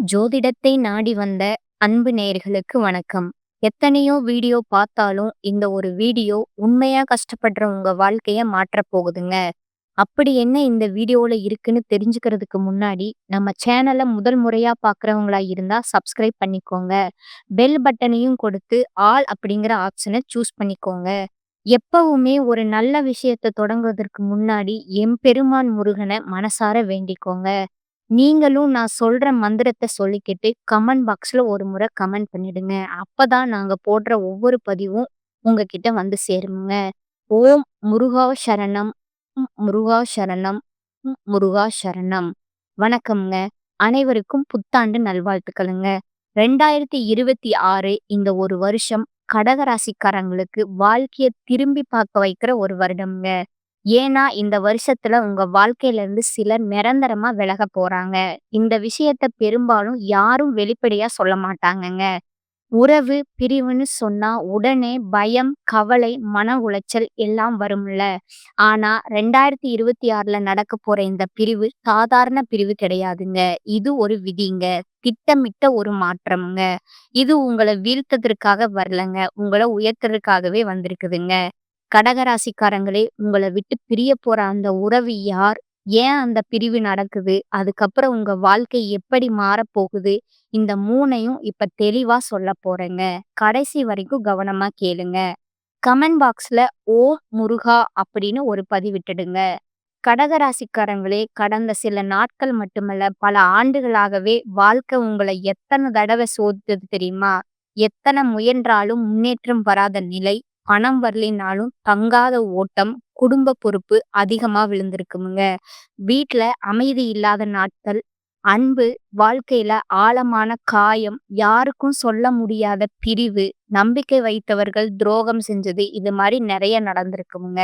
ஜோதிடத்தை நாடி வந்த அன்பு நேயர்களுக்கு வணக்கம். எத்தனையோ வீடியோ பார்த்தாலும் இந்த ஒரு வீடியோ உண்மையா கஷ்டப்படுற உங்க வாழ்க்கைய மாற்றப் போகுதுங்க. அப்படி என்ன இந்த வீடியோல இருக்குன்னு தெரிஞ்சுக்கிறதுக்கு முன்னாடி நம்ம சேனலை முதல் முறையா பார்க்குறவங்களா இருந்தா சப்ஸ்கிரைப் பண்ணிக்கோங்க. பெல் பட்டனையும் கொடுத்து ஆல் அப்படிங்கிற ஆப்ஷனை சூஸ் பண்ணிக்கோங்க. எப்பவுமே ஒரு நல்ல விஷயத்தை தொடங்குவதற்கு முன்னாடி எம்பெருமான் முருகனை மனசார வேண்டிக்கோங்க. நீங்களும் நான் சொல்ற மந்திரத்த சொல்லிக்கிட்டு கமெண்ட் பாக்ஸ்ல ஒரு முறை கமெண்ட் பண்ணிடுங்க. அப்பதான் நாங்க போடுற ஒவ்வொரு பதிவும் உங்ககிட்ட வந்து சேருங்க. ஓம் முருகா சரணம். முருகா சரணம். முருகா சரணம். வணக்கம்ங்க. அனைவருக்கும் புத்தாண்டு நல்வாழ்த்துக்களுங்க. 2026 இந்த ஒரு வருஷம் கடகராசிக்காரங்களுக்கு வாழ்க்கைய திரும்பி பார்க்க வைக்கிற ஒரு வருடம்ங்க. ஏன்னா, இந்த வருஷத்துல உங்க வாழ்க்கையில இருந்து சிலர் நிரந்தரமா விலகப் போறாங்க. இந்த விஷயத்த பெரும்பாலும் யாரும் வெளிப்படையா சொல்ல மாட்டாங்கங்க. உறவு பிரிவுன்னு சொன்னா உடனே பயம், கவலை, மன உளைச்சல் எல்லாம் வரும்ல. ஆனா 2026ல நடக்கப் போற இந்த பிரிவு சாதாரண பிரிவு கிடையாதுங்க. இது ஒரு விதிங்க. திட்டமிட்ட ஒரு மாற்றம்ங்க. இது உங்கள வீழ்த்ததற்காக வரலங்க. உங்கள உயர்த்தறதுக்காகவே வந்திருக்குதுங்க. கடகராசிக்காரங்களே, உங்கள விட்டு பிரியப் போற அந்த உறவு யார்? ஏன் அந்த பிரிவு நடக்குது? அதுக்கப்புறம் உங்க வாழ்க்கை எப்படி மாறப்போகுது? இந்த 3யும் இப்ப தெளிவா சொல்லப் போறேங்க. கடைசி வரைக்கும் கவனமா கேளுங்க. கமெண்ட் பாக்ஸ்ல "ஓம் முருகா" அப்படின்னு ஒரு பதிவிட்டுடுங்க. கடகராசிக்காரங்களே, கடந்த சில நாட்கள் மட்டுமல்ல, பல ஆண்டுகளாகவே வாழ்க்கை உங்கள எத்தன தடவ சோதித்தது தெரியுமா? எத்தன முயன்றாலும் முன்னேற்றம் வராத நிலை, பணம் வரலைனாலும் தங்காத ஓட்டம், குடும்ப பொறுப்பு அதிகமா விழுந்திருக்குமுங்க. வீட்ல அமைதி இல்லாத நாட்கள், அன்பு, வாழ்க்கையில ஆழமான காயம், யாருக்கும் சொல்ல முடியாத பிரிவு, நம்பிக்கை வைத்தவர்கள் துரோகம் செஞ்சது, இது மாரி நெறைய நடந்திருக்குமுங்க.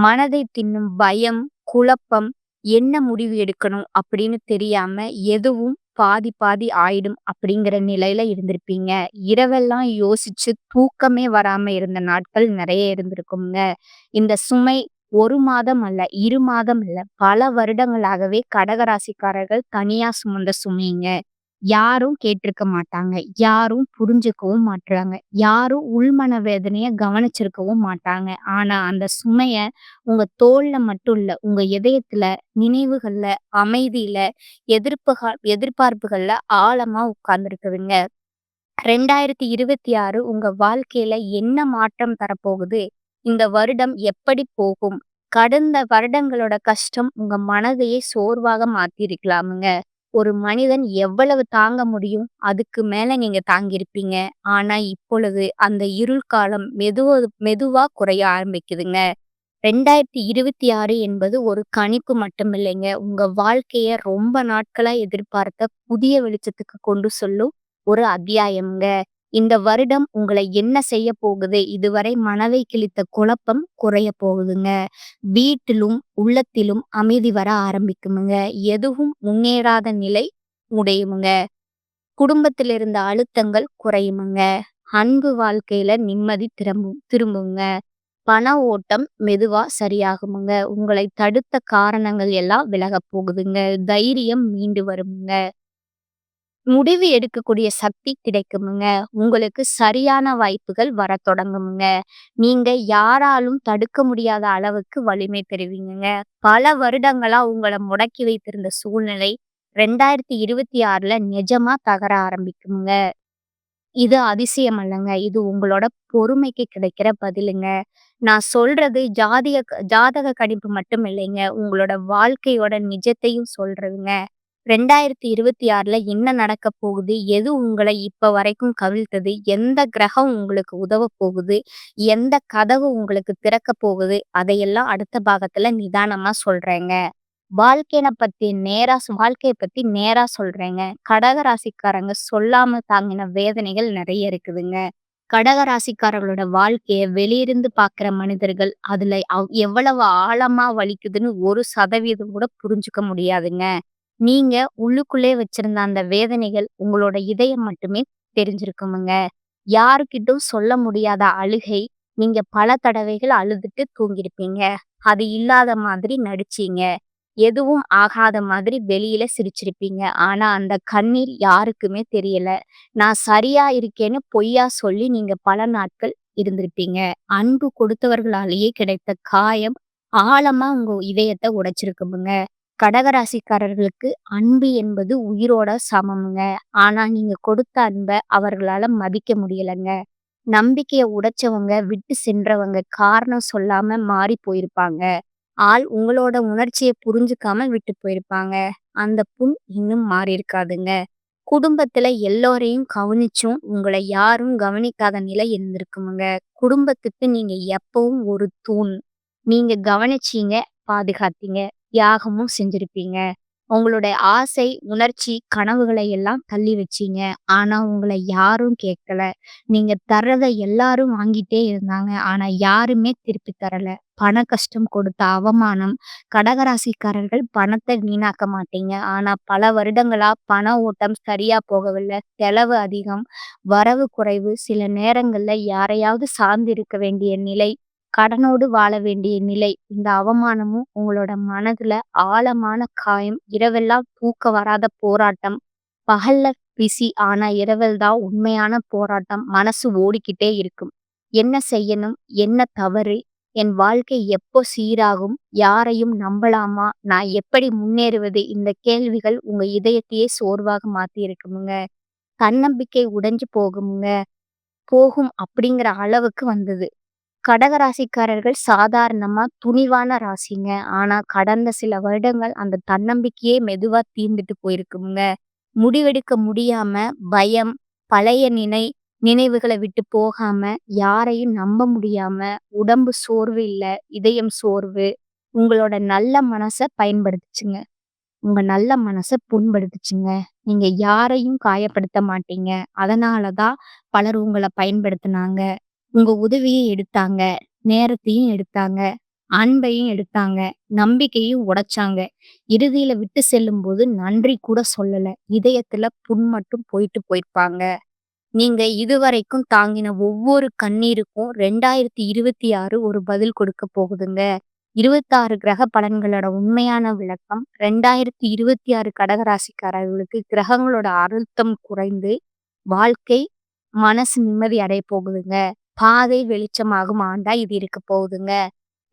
மனதை தின்னும் பயம், குழப்பம், என்ன முடிவு எடுக்கணும் அப்படின்னு தெரியாம எதுவும் பாதி பாதி ஆயிடும் அப்படிங்கிற நிலையில இருந்திருப்பீங்க. இரவெல்லாம் யோசிச்சு தூக்கமே வராம இருந்த நாட்கள் நெறைய இருந்திருக்குங்க. இந்த சுமை 1 மாதம் அல்ல, 2 மாதம் இல்ல, பல வருடங்களாகவே கடகராசிக்காரர்கள் தனியா சுமந்த சுமைங்க. யாரும் கேட்டிருக்க மாட்டாங்க. யாரும் புரிஞ்சுக்கவும் மாட்றாங்க. யாரும் உள்மன வேதனைய கவனிச்சிருக்கவும் மாட்டாங்க. ஆனா அந்த சுமைய உங்க தோள்ல மட்டும் இல்ல, உங்க இதயத்துல, நினைவுகள்ல, அமைதியில, எதிர்பார்ப்புகள்ல ஆழமா உட்கார்ந்திருக்குதுங்க. 2026 உங்க வாழ்க்கையில என்ன மாற்றம் தரப்போகுது? இந்த வருடம் எப்படி போகும்? கடந்த வருடங்களோட கஷ்டம் உங்க மனதையே சோர்வாக மாத்தியிருக்கலாமுங்க. ஒரு மனிதன் எவ்வளவு தாங்க முடியும்? அதுக்கு மேல நீங்க தாங்கியிருப்பீங்க. ஆனா இப்பொழுது அந்த இருள் காலம் மெதுவா குறைய ஆரம்பிக்குதுங்க. 2026 என்பது ஒரு கணிப்பு மட்டுமில்லைங்க. உங்க வாழ்க்கைய ரொம்ப நாட்களா எதிர்பார்த்த புதிய வெளிச்சத்துக்கு கொண்டு செல்லும் ஒரு அத்தியாயம்ங்க. இந்த வருடம் உங்களை என்ன செய்ய போகுது? இதுவரை மனதை கிழித்த குழப்பம் குறைய போகுதுங்க. வீட்டிலும், உள்ளத்திலும் அமைதி வர ஆரம்பிக்குமுங்க. எதுவும் முன்னேறாத நிலை உடையுமுங்க. குடும்பத்தில் இருந்த அழுத்தங்கள் குறையுமுங்க. அன்பு வாழ்க்கையில நிம்மதி திரும்புங்க. பண ஓட்டம் மெதுவா சரியாகுமுங்க. உங்களை தடுத்த காரணங்கள் எல்லாம் விலகப் போகுதுங்க. தைரியம் மீண்டு வருமுங்க. முடிவு எடுக்கக்கூடிய சக்தி கிடைக்குமுங்க. உங்களுக்கு சரியான வாய்ப்புகள் வரத் தொடங்குமுங்க. நீங்க யாராலும் தடுக்க முடியாத அளவுக்கு வலிமை பெறுவீங்கங்க. பல வருடங்களா உங்கள முடக்கி வைத்திருந்த சூழ்நிலை 2026ல நிஜமா தகர ஆரம்பிக்குமுங்க. இது அதிசயம் அல்லங்க. இது உங்களோட பொறுமைக்கு கிடைக்கிற பதிலுங்க. நான் சொல்றது ஜாதக கணிப்பு மட்டும் இல்லைங்க. உங்களோட வாழ்க்கையோட நிஜத்தையும் சொல்றதுங்க. 2026ல என்ன நடக்கப் போகுது? எது உங்கள இப்ப வரைக்கும் கவிழ்த்தது? எந்த கிரகம் உங்களுக்கு உதவப் போகுது? எந்த கதவு உங்களுக்கு திறக்கப் போகுது? அதையெல்லாம் அடுத்த பாகத்துல நிதானமா சொல்றேங்க. வாழ்க்கைய பத்தி நேரா சொல்றேங்க. கடக ராசிக்காரங்க சொல்லாம தாங்கின வேதனைகள் நெறைய இருக்குதுங்க. கடக ராசிக்காரர்களோட வாழ்க்கைய வெளியிருந்து பார்க்குற மனிதர்கள், அதுல எவ்வளவு ஆழமா வலிக்குதுன்னு 1% கூட புரிஞ்சுக்க முடியாதுங்க. நீங்க உள்ளுக்குள்ளே வச்சிருந்த அந்த வேதனைகள் உங்களோட இதயம் மட்டுமே தெரிஞ்சிருக்குமுங்க. யாருக்கிட்டும் சொல்ல முடியாத அழுகை, நீங்க பல தடவைகள் அழுதுட்டு தூங்கியிருப்பீங்க. அது இல்லாத மாதிரி நடிச்சீங்க. எதுவும் ஆகாத மாதிரி வெளியில சிரிச்சிருப்பீங்க. ஆனா அந்த கண்ணீர் யாருக்குமே தெரியல. நான் சரியா இருக்கேன்னு பொய்யா சொல்லி நீங்க பல நாட்கள் இருந்திருப்பீங்க. அன்பு கொடுத்தவர்களாலேயே கிடைத்த காயம் ஆழமா உங்க இதயத்த உடைச்சிருக்குமுங்க. கடகராசிக்காரர்களுக்கு அன்பு என்பது உயிரோட சமம்ங்க. ஆனா நீங்க கொடுத்த அன்ப அவர்களால மதிக்க முடியலங்க. நம்பிக்கைய உடைச்சவங்க, விட்டு சென்றவங்க காரணம் சொல்லாம மாறி போயிருப்பாங்க. உங்களோட உணர்ச்சிய புரிஞ்சுக்காம விட்டு போயிருப்பாங்க. அந்த புண் இன்னும் மாறியிருக்காதுங்க. குடும்பத்துல எல்லோரையும் கவனிச்சும், உங்கள யாரும் கவனிக்காத நிலை இருந்திருக்குமுங்க. குடும்பத்துக்கு நீங்க எப்பவும் ஒரு தூண். நீங்க கவனிச்சீங்க, பாதுகாத்தீங்க, தியாகமும் செஞ்சிருப்பீங்க. உங்களுடைய ஆசை, உணர்ச்சி, கனவுகளை எல்லாம் தள்ளி வச்சீங்க. ஆனா உங்கள யாரும் கேட்கல. நீங்க தர்றத எல்லாரும் வாங்கிட்டே இருந்தாங்க. ஆனா யாருமே திருப்பி தரல. பண கஷ்டம் கொடுத்த அவமானம். கடகராசிக்காரர்கள் பணத்த வீணாக்க மாட்டீங்க. ஆனா பல வருடங்களா பண ஓட்டம் சரியா போகவில்ல. செலவு அதிகம், வரவு குறைவு. சில நேரங்கள்ல யாரையாவது சார்ந்து இருக்க வேண்டிய நிலை. கடனோடு வாழ வேண்டிய நிலை. இந்த அவமானமும் உங்களோட மனதுல ஆழமான காயம். இரவெல்லாம் தூக்கம் வராத போராட்டம். பகல்ல பிஸி. ஆனா இரவில் தான் உண்மையான போராட்டம். மனசு ஓடிக்கிட்டே இருக்கும். என்ன செய்யணும்? என்ன தவறு? என் வாழ்க்கை எப்போ சீராகும்? யாரையும் நம்பலாமா? நான் எப்படி முன்னேறுவது? இந்த கேள்விகள் உங்க இதயத்தையே சோர்வாக மாத்தி இருக்குமுங்க. தன்னம்பிக்கை உடைஞ்சு போகும் அப்படிங்கிற அளவுக்கு வந்தது. கடகராசிக்காரர்கள் சாதாரணமா துணிவான ராசிங்க. ஆனா கடந்த சில வருடங்கள் அந்த தன்னம்பிக்கையே மெதுவா தீர்ந்துட்டு போயிருக்குங்க. முடிவெடுக்க முடியாம, பயம், பழைய நினைவுகள விட்டு போகாம, யாரையும் நம்ப முடியாம, உடம்பு சோர்வு இல்ல, இதயம் சோர்வு. உங்களோட நல்ல மனச பயன்படுத்துச்சுங்க. உங்க நல்ல மனச புண்படுத்துச்சுங்க. நீங்க யாரையும் காயப்படுத்த மாட்டீங்க. அதனால தான் பலர் உங்கள பயன்படுத்துனாங்க. உங்க உதவிய எடுத்தாங்க. நேரத்தையும் எடுத்தாங்க. அன்பையும் எடுத்தாங்க. நம்பிக்கையும் உடைச்சாங்க. இறுதியில விட்டு செல்லும்போது நன்றி கூட சொல்லல. இதயத்துல புண் மட்டும் போயிருப்பாங்க. நீங்க இதுவரைக்கும் தாங்கின ஒவ்வொரு கண்ணீருக்கும் 2026 ஒரு பதில் கொடுக்க போகுதுங்க. 26 கிரக பலன்களோட உண்மையான விளக்கம் 2026 கடகராசிக்காரர்களுக்கு கிரகங்களோட அழுத்தம் குறைந்து வாழ்க்கை, மனசு நிம்மதி அடைய போகுதுங்க. பாதை வெளிச்சமாகும் ஆண்டா இது இருக்க போகுதுங்க.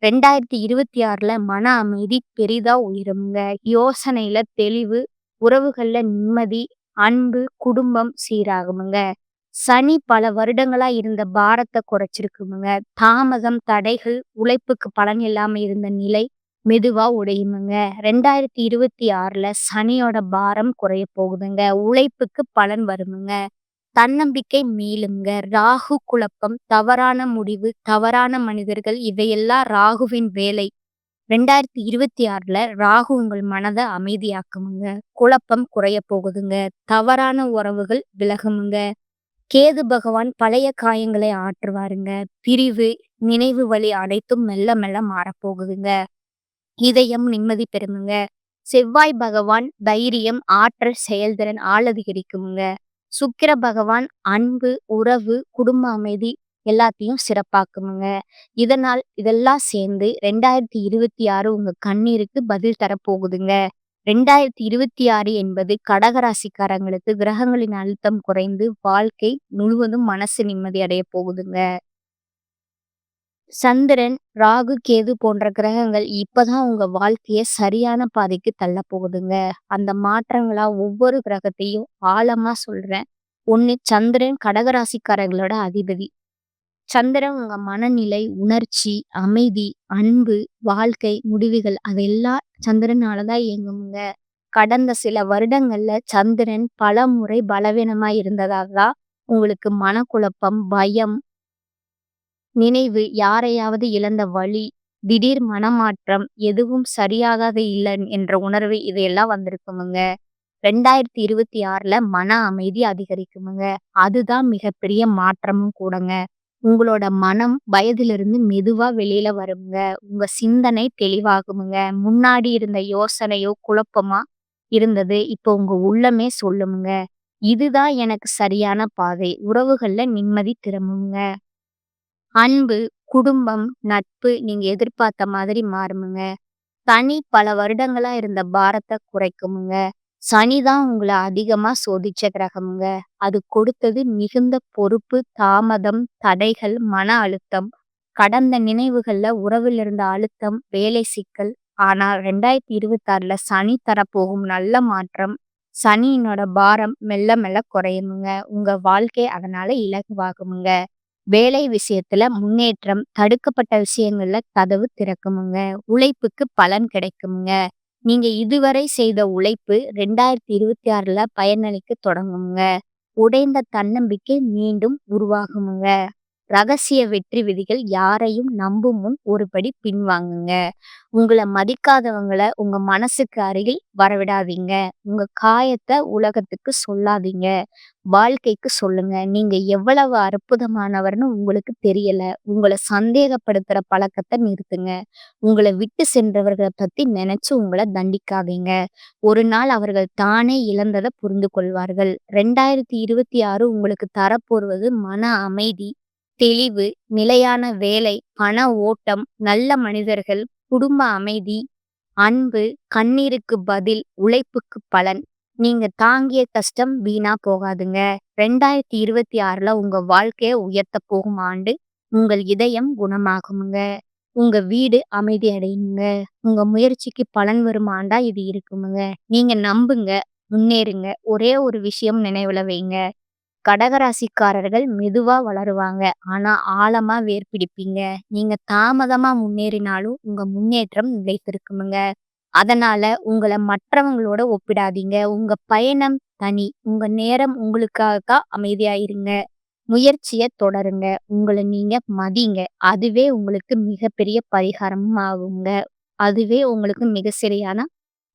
2026ல மன அமைதி பெரிதா உயருங்க. யோசனையில தெளிவு, உறவுகள்ல நிம்மதி, அன்பு, குடும்பம் சீராகுமுங்க. சனி பல வருடங்களா இருந்த பாரத்த குறைச்சிருக்குமுங்க. தாமதம், தடைகள், உழைப்புக்கு பலன் இல்லாம இருந்த நிலை மெதுவா உடையுமுங்க. 2026ல சனியோட பாரம் குறைய போகுதுங்க. உழைப்புக்கு பலன் வருமுங்க. தன்னம்பிக்கை மீளுங்க. ராகு குழப்பம், தவறான முடிவு, தவறான மனிதர்கள் இவையெல்லாம் ராகுவின் வேலை. 2026ல ராகு உங்கள் மனத அமைதியாக்குமுங்க. குழப்பம் குறைய போகுதுங்க. தவறான உறவுகள் விலகுமுங்க. கேது பகவான் பழைய காயங்களை ஆற்றுவாருங்க. பிரிவு, நினைவு வலி அனைத்தும் மெல்ல மெல்ல மாறப்போகுதுங்க. இதயம் நிம்மதி பெறுமுங்க. செவ்வாய் பகவான் தைரியம், ஆற்றல், செயல்திறன் அதிகரிக்குமுங்க. சுக்கிர பகவான் அன்பு, உறவு, குடும்ப அமைதி எல்லாத்தையும் சிறப்பாக்குமுங்க. இதெல்லாம் சேர்ந்து 2026 உங்க கண்ணீருக்கு பதில் தரப்போகுதுங்க. 2026 என்பது கடகராசிக்காரங்களுக்கு கிரகங்களின் அழுத்தம் குறைந்து வாழ்க்கை முழுவதும் மனசு நிம்மதி அடைய போகுதுங்க. சந்திரன், ராகு, கேது போன்ற கிரகங்கள் இப்பதான் உங்க வாழ்க்கைய சரியான பாதைக்கு தள்ளப் போகுதுங்க. அந்த மாற்றங்களா ஒவ்வொரு கிரகத்தையும் ஆழமா சொல்றேன். 1 சந்திரன் கடகராசிக்காரர்களோட அதிபதி. சந்திரன் உங்க மனநிலை, உணர்ச்சி, அமைதி, அன்பு, வாழ்க்கை, முடிவுகள் அதெல்லாம் சந்திரனால தான் இயங்குமுங்க. கடந்த சில வருடங்கள்ல சந்திரன் பலமுறை பலவீனமா இருந்ததால தான் உங்களுக்கு மனக்குழப்பம், பயம், நினைவு, யாரையாவது இழந்த வலி, திடீர் மனமாற்றம், எதுவும் சரியாகாது இல்ல என்ற உணர்வு இதையெல்லாம் வந்திருக்குமுங்க. 2026ல மன அமைதி அதிகரிக்குமுங்க. அதுதான் மிகப்பெரிய மாற்றமும் கூடங்க. உங்களோட மனம் பயதிலிருந்து மெதுவா வெளியில வருங்க. உங்க சிந்தனை தெளிவாகுமுங்க. முன்னாடி இருந்த யோசனையோ குழப்பமா இருந்தது. இப்போ உங்க உள்ளமே சொல்லுமுங்க. இதுதான் எனக்கு சரியான பாதை. உறவுகள்ல நிம்மதி திரும்புங்க. அன்பு, குடும்பம், நட்பு நீங்க எதிர்பார்த்த மாதிரி மாறுமுங்க. சனி பல வருடங்களா இருந்த பாரத்த குறைக்குமுங்க. சனி தான் உங்கள அதிகமா சோதிச்ச கிரகம்ங்க. அது கொடுத்தது மிகுந்த பொறுப்பு, தாமதம், தடைகள், மன அழுத்தம், கடந்த நினைவுகள்ல உறவில் இருந்த அழுத்தம், வேலை சிக்கல். ஆனா 2026ல சனி தரப்போகும் நல்ல மாற்றம். சனியினோட பாரம் மெல்ல மெல்ல குறையுமுங்க. உங்க வாழ்க்கை அதனால இலகுவாகுமுங்க. வேலை விஷயத்துல முன்னேற்றம், தடுக்கப்பட்ட விஷயங்கள்ல கதவு திறக்குமுங்க. உழைப்புக்கு பலன் கிடைக்குமுங்க. நீங்க இதுவரை செய்த உழைப்பு 2026ல பயனளிக்க தொடங்குமுங்க. உடைந்த தன்னம்பிக்கை மீண்டும் உருவாகுமுங்க. ரகசிய வெற்றி விதிகள் யாரையும் நம்பும் முன் ஒரு படி பின்வாங்குங்க. உங்கள மதிக்காதவங்கள உங்க மனசுக்கு அருகில் வரவிடாதீங்க. உங்க காயத்த உலகத்துக்கு சொல்லாதீங்க. வாழ்க்கைக்கு சொல்லுங்க. நீங்க எவ்வளவு அற்புதமானவர்ன்னு உங்களுக்கு தெரியல. உங்கள சந்தேகப்படுத்துற பழக்கத்த நிறுத்துங்க. உங்கள விட்டு சென்றவர்கள பத்தி நெனச்சு உங்கள தண்டிக்காதீங்க. ஒரு நாள் அவர்கள் தானே இழந்தத புரிந்து கொள்வார்கள். 2026 உங்களுக்கு தரப்போவது மன அமைதி, தெளிவு, நிலையான வேலை, பண ஓட்டம், நல்ல மனிதர்கள், குடும்ப அமைதி, அன்பு, கண்ணீருக்கு பதில், உழைப்புக்கு பலன். நீங்க தாங்கிய கஷ்டம் வீணா போகாதுங்க. 2026ல உங்க வாழ்க்கைய உயர்த்தப் போகும் ஆண்டு. உங்கள் இதயம் குணமாகுமுங்க. உங்க வீடு அமைதி அடையுங்க. உங்க முயற்சிக்கு பலன் வரும் ஆண்டா இது இருக்குமுங்க. நீங்க நம்புங்க, முன்னேறுங்க. ஒரே ஒரு விஷயம் நினைவுல வைங்க. கடகராசிக்காரர்கள் மெதுவா வளருவாங்க. ஆனா ஆழமா வேர் பிடிப்பீங்க. நீங்க தாமதமா முன்னேறினாலும் உங்க முன்னேற்றம் நிலைத்திருக்குமுங்க. அதனால உங்கள மற்றவங்களோட ஒப்பிடாதீங்க. உங்க பயணம் தனி. உங்க நேரம் உங்களுக்காக அமைதியா இருங்க. முயற்சிய தொடருங்க. உங்கள நீங்க மதிங்க. அதுவே உங்களுக்கு மிகப்பெரிய பரிகாரமும் ஆகுங்க. அதுவே உங்களுக்கு மிக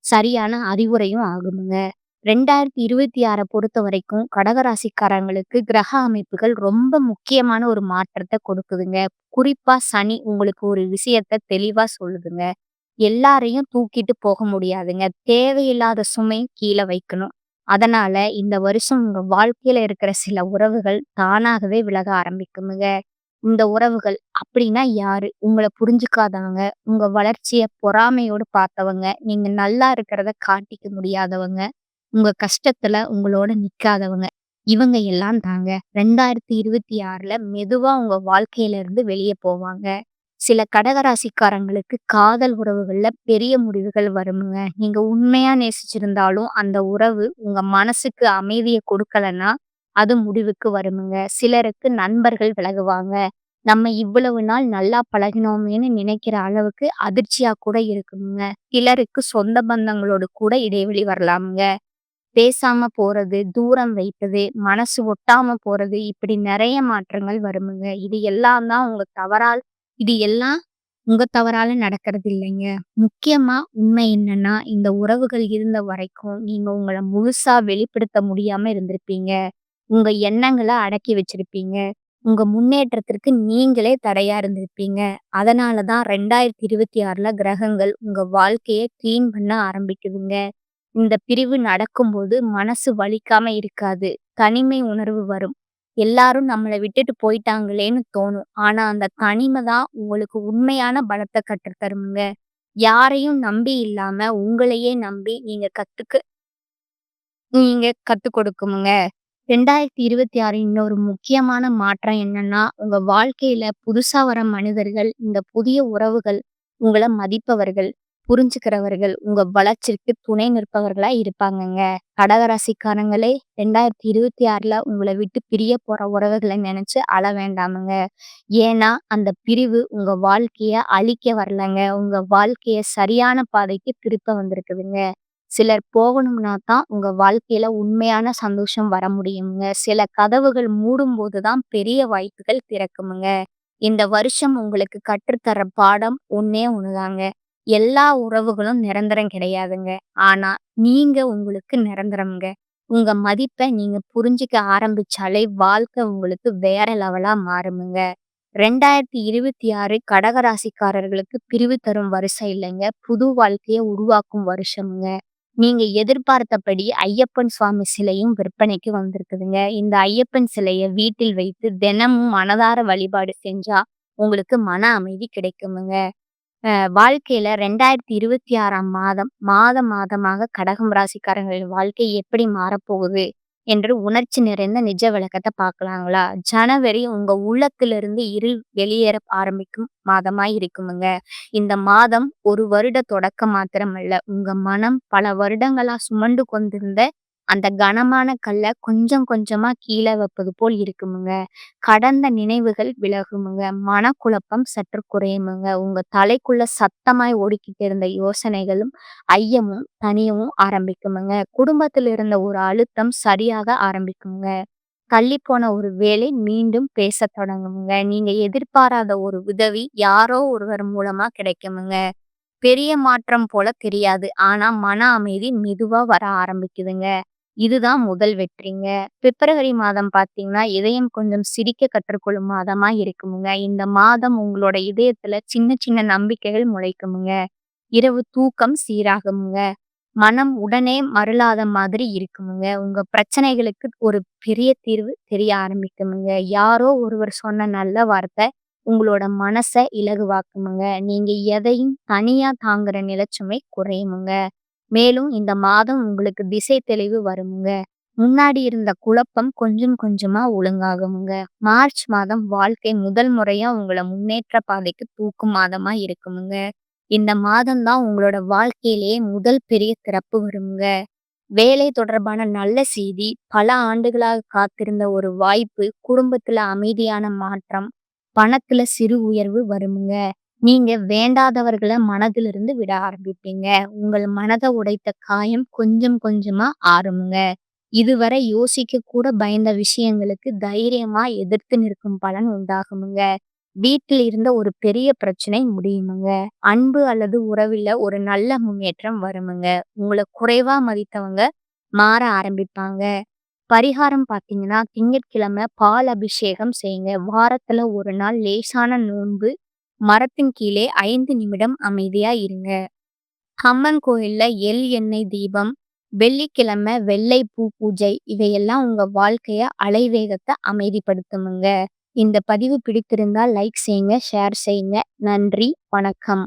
சரியான அறிவுரையும் ஆகுமுங்க. 2026 பொறுத்தவரைக்கும் கடகராசிக்காரங்களுக்கு கிரக அமைப்புகள் ரொம்ப முக்கியமான ஒரு மாற்றத்த கொடுக்குதுங்க. குறிப்பா சனி உங்களுக்கு ஒரு விஷயத்த தெளிவா சொல்லுதுங்க. எல்லாரையும் தூக்கிட்டு போக முடியாதுங்க. தேவையில்லாத சுமை கீழ வைக்கணும். அதனால இந்த வருஷம் உங்க வாழ்க்கையில இருக்கிற சில உறவுகள் தானாகவே விலக ஆரம்பிக்குமுங்க. இந்த உறவுகள் அப்படின்னா யாரு? உங்கள புரிஞ்சுக்காதவங்க, உங்க வளர்ச்சிய பொறாமையோடு பார்த்தவங்க, நீங்க நல்லா இருக்கிறத காட்டிக்க முடியாதவங்க, உங்க கஷ்டத்துல உங்களோட நிக்காதவங்க. இவங்க எல்லாம் தாங்க 2026ல மெதுவா உங்க வாழ்க்கையில இருந்து வெளிய போவாங்க. சில கடகராசிக்காரங்களுக்கு காதல் உறவுகள்ல பெரிய முடிவுகள் வருமுங்க. நீங்க உண்மையா நேசிச்சிருந்தாலும் அந்த உறவு உங்க மனசுக்கு அமைதிய கொடுக்கலன்னா, அது முடிவுக்கு வருமுங்க. சிலருக்கு நண்பர்கள் விலகுவாங்க. நம்ம இவ்வளவு நாள் நல்லா பழகினோமேன்னு நினைக்கிற அளவுக்கு அதிர்ச்சியா கூட இருக்குமுங்க. சிலருக்கு சொந்த பந்தங்களோடு கூட இடைவெளி வரலாமுங்க. பேசாம போறது, தூரம் வைப்பது, மனசு ஒட்டாம போறது, இப்படி நெறைய மாற்றங்கள் வருமுங்க. இது எல்லாம் உங்க தவறால நடக்கிறது இல்லைங்க. முக்கியமா உண்மை என்னன்னா, இந்த உறவுகள் இருந்த வரைக்கும் நீங்க உங்கள முழுசா வெளிப்படுத்த முடியாம இருந்திருப்பீங்க. உங்க எண்ணங்கள அடக்கி வச்சிருப்பீங்க. உங்க முன்னேற்றத்திற்கு நீங்களே தடையா இருந்திருப்பீங்க. அதனால தான் 2026ல கிரகங்கள் உங்க வாழ்க்கைய கிளீன் பண்ண ஆரம்பிக்குதுங்க. இந்த பிரிவு நடக்கும்போது மனசு வலிக்காம இருக்காது. தனிமை உணர்வு வரும். எல்லாரும் நம்மள விட்டுட்டு போயிட்டாங்களேன்னு தோணும். ஆனா அந்த தனிமை தான் உங்களுக்கு உண்மையான பலத்த கற்றுத் தரும்ங்க. யாரையும் நம்பி இல்லாம உங்களையே நம்பி நீங்க கத்துக் கொடுக்குமுங்க. 2026 இன்னொரு முக்கியமான மாற்றம் என்னன்னா, உங்க வாழ்க்கையில புதுசா வர மனிதர்கள், இந்த புதிய உறவுகள் உங்கள மதிப்பவர்கள், புரிஞ்சுக்கிறவர்கள், உங்க வளர்ச்சிக்கு துணை நிற்பவர்களா இருப்பாங்கங்க. கடகராசிக்காரங்களே 2026ல உங்கள விட்டு பிரிய போற உறவுகள நெனச்சு அழ வேண்டாமுங்க. ஏன்னா, அந்த பிரிவு உங்க வாழ்க்கைய அழிக்க வரலங்க. உங்க வாழ்க்கைய சரியான பாதைக்கு திருப்ப வந்திருக்குதுங்க. சிலர் போகணும்னா தான் உங்க வாழ்க்கையில உண்மையான சந்தோஷம் வர முடியுங்க. சில கதவுகள் மூடும்போது தான் பெரிய வாய்ப்புகள் திறக்குமுங்க. இந்த வருஷம் உங்களுக்கு கற்றுத்தர பாடம் ஒண்ணே ஒண்ணுதாங்க. எல்லா உறவுகளும் நிரந்தரம் கிடையாதுங்க. ஆனா, நீங்க உங்களுக்கு நிரந்தரம்ங்க. உங்க மதிப்ப நீங்க புரிஞ்சுக்க ஆரம்பிச்சாலே வாழ்க்கை உங்களுக்கு வேற லெவலா மாறுமுங்க. 2026 கடகராசிக்காரர்களுக்கு பிரிவு தரும் வருஷம் இல்லைங்க. புது வாழ்க்கைய உருவாக்கும் வருஷம்ங்க. நீங்க எதிர்பார்த்தபடி ஐயப்பன் சுவாமி சிலையும் விற்பனைக்கு வந்திருக்குதுங்க. இந்த ஐயப்பன் சிலைய வீட்டில் வைத்து தினமும் மனதார வழிபாடு செஞ்சா உங்களுக்கு மன அமைதி கிடைக்குமுங்க. வாழ்க்கையில 2026ஆம் மாதம், மாதமாக கடகம் ராசிக்காரங்களின் வாழ்க்கை எப்படி மாறப்போகுது என்று உணர்ச்சி நிறைந்த நிஜ விளக்கத்த பார்க்கலாங்களா? ஜனவரி உங்க உள்ளத்திலிருந்து இருள் வெளியேற ஆரம்பிக்கும் மாதமாய் இருக்குமுங்க. இந்த மாதம் ஒரு வருட தொடக்கம் மாத்திரமல்ல, உங்க மனம் பல வருடங்களா சுமந்து கொண்டிருந்த அந்த கனமான கல்ல கொஞ்சம் கொஞ்சமா கீழ வைப்பது போல் இருக்குமுங்க. கடந்த நினைவுகள் விலகுமுங்க. மனக்குழப்பம் சற்று குறையுமுங்க. உங்க தலைக்குள்ள சத்தமாய் ஓடிக்கிட்டு இருந்த யோசனைகளும், ஐயமும் தணியவும் ஆரம்பிக்குமுங்க. குடும்பத்தில் இருந்த ஒரு அழுத்தம் சரியாக ஆரம்பிக்குங்க. தள்ளிப்போன ஒரு வேலை மீண்டும் பேசத் தொடங்குமுங்க. நீங்க எதிர்பாராத ஒரு உதவி யாரோ ஒருவர் மூலமா கிடைக்குமுங்க. பெரிய மாற்றம் போல தெரியாது. ஆனா மன அமைதி மெதுவா வர ஆரம்பிக்குதுங்க. இதுதான் முதல் வெற்றிங்க. பிப்ரவரி மாதம் பார்த்தீங்கன்னா, இதயம் கொஞ்சம் சிரிக்க கற்றுக்கொள்ளும் மாதமா இருக்குமுங்க. இந்த மாதம் உங்களோட இதயத்துல சின்ன சின்ன நம்பிக்கைகள் முளைக்குமுங்க. இரவு தூக்கம் சீராகுமுங்க. மனம் உடனே மருளாத மாதிரி இருக்குமுங்க. உங்க பிரச்சனைகளுக்கு ஒரு பெரிய தீர்வு தெரிய ஆரம்பிக்குமுங்க. யாரோ ஒருவர் சொன்ன நல்ல வார்த்தை உங்களோட மனச இலகுவாக்குமுங்க. நீங்க எதையும் தனியா தாங்குற நிலைச்சுமை குறையுமுங்க. மேலும் இந்த மாதம் உங்களுக்கு திசை தெளிவு வருமுங்க. முன்னாடி இருந்த குழப்பம் கொஞ்சம் கொஞ்சமா ஒழுங்காகுமுங்க. மார்ச் மாதம் வாழ்க்கை முதல் முறையா உங்கள முன்னேற்ற பாதைக்கு தூக்கும் மாதமா இருக்குமுங்க. இந்த மாதம் தான் உங்களோட வாழ்க்கையிலேயே முதல் பெரிய திறப்பு வருமுங்க. வேலை தொடர்பான நல்ல செய்தி, பல ஆண்டுகளாக காத்திருந்த ஒரு வாய்ப்பு, குடும்பத்துல அமைதியான மாற்றம், பணத்துல சிறு உயர்வு வருமுங்க. நீங்க வேண்டாதவர்கள மனதிலிருந்து விட ஆரம்பிப்பீங்க. உங்கள் மனத உடைத்த காயம் கொஞ்சம் கொஞ்சமா ஆறுமுங்க. இதுவரை யோசிக்க கூட பயந்த விஷயங்களுக்கு தைரியமா எதிர்த்து நிற்கும் பலன் உண்டாகுமுங்க. வீட்டில் இருந்த ஒரு பெரிய பிரச்சனை முடியுமுங்க. அன்பு அல்லது உறவில ஒரு நல்ல முன்னேற்றம் வருமுங்க. உங்கள குறைவா மதித்தவங்க மாற ஆரம்பிப்பாங்க. பரிகாரம் பார்த்தீங்கன்னா, திங்கட்கிழமை பால் அபிஷேகம் செய்யுங்க. வாரத்துல ஒரு நாள் லேசான நோன்பு, மரத்தின் கீழே 5 நிமிடம் அமைதியா இருங்க. அம்மன் கோயில்ல எண்ணெய் தீபம், வெள்ளிக்கிழமை வெள்ளை பூ பூஜை இவையெல்லாம் உங்க வாழ்க்கைய அலைவேகத்த அமைதிப்படுத்துமுங்க. இந்த பதிவு பிடித்திருந்தால் லைக் செய்யுங்க, ஷேர் செய்யுங்க. நன்றி, வணக்கம்.